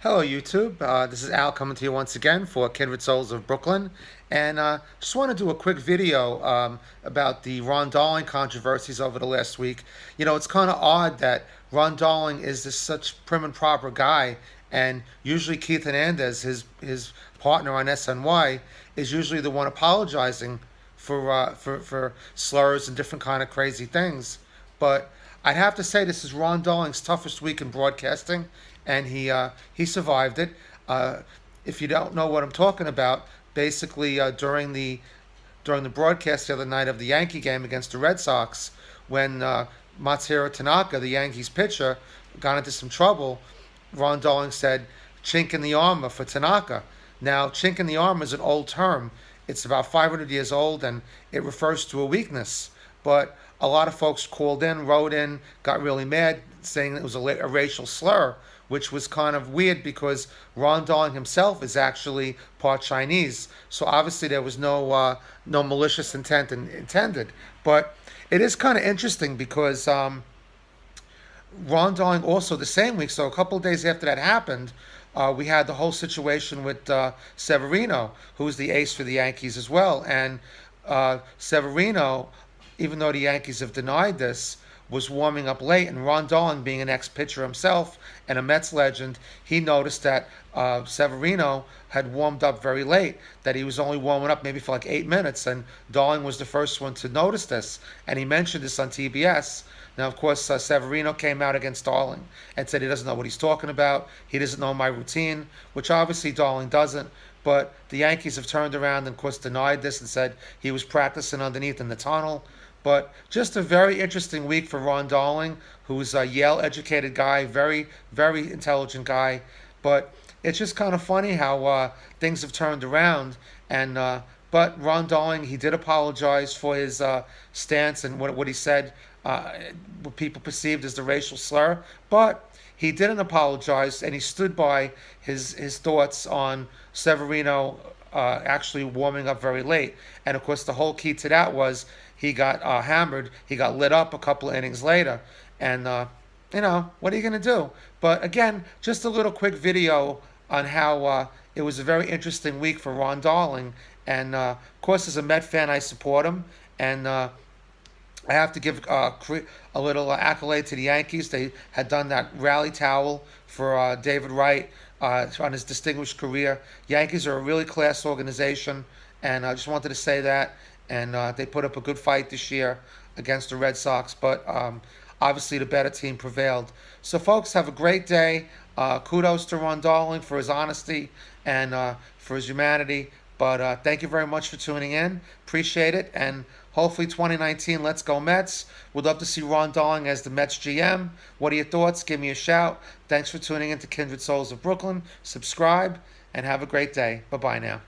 Hello, YouTube. This is Al coming to you once again for Kindred Souls of Brooklyn. And just want to do a quick video about the Ron Darling controversies over the last week. You know, it's kind of odd that Ron Darling is this such prim and proper guy, and usually Keith Hernandez, his partner on SNY, is usually the one apologizing for slurs and different kind of crazy things. But I'd have to say this is Ron Darling's toughest week in broadcasting, and he survived it. If you don't know what I'm talking about, basically during the broadcast the other night of the Yankee game against the Red Sox, when Matsuhiro Tanaka, the Yankees pitcher, got into some trouble, Ron Darling said, "chink in the armor" for Tanaka. Now, chink in the armor is an old term. It's about 500 years old, and it refers to a weakness. But a lot of folks called in, wrote in, got really mad, saying it was a racial slur, which was kind of weird because Ron Darling himself is actually part Chinese. So obviously there was no malicious intent intended. But it is kind of interesting because Ron Darling also the same week, so a couple of days after that happened, we had the whole situation with Severino, who was the ace for the Yankees as well. And Severino, even though the Yankees have denied this, was warming up late. And Ron Darling, being an ex-pitcher himself and a Mets legend, he noticed that Severino had warmed up very late, that he was only warming up maybe for like 8 minutes. And Darling was the first one to notice this. And he mentioned this on TBS. Now, of course, Severino came out against Darling and said he doesn't know what he's talking about. He doesn't know my routine, which obviously Darling doesn't. But the Yankees have turned around and, of course, denied this and said he was practicing underneath in the tunnel. But just a very interesting week for Ron Darling, who's a Yale educated guy, very, very intelligent guy. But it's just kind of funny how things have turned around. And but Ron Darling, he did apologize for his stance and what he said, what people perceived as the racial slur. But he didn't apologize, and he stood by his thoughts on Severino actually warming up very late. And of course, the whole key to that was he got hammered. He got lit up a couple of innings later, and what are you going to do? But again, just a little quick video on how it was a very interesting week for Ron Darling. And of course, as a Met fan, I support him, and I have to give a little accolade to the Yankees. They had done that rally towel for David Wright on his distinguished career. Yankees are a really class organization, and I just wanted to say that. And they put up a good fight this year against the Red Sox, but obviously the better team prevailed. So, folks, have a great day. Kudos to Ron Darling for his honesty and for his humanity. But thank you very much for tuning in. Appreciate it. And hopefully 2019, let's go Mets. We'd love to see Ron Darling as the Mets GM. What are your thoughts? Give me a shout. Thanks for tuning in to Kindred Souls of Brooklyn. Subscribe and have a great day. Bye-bye now.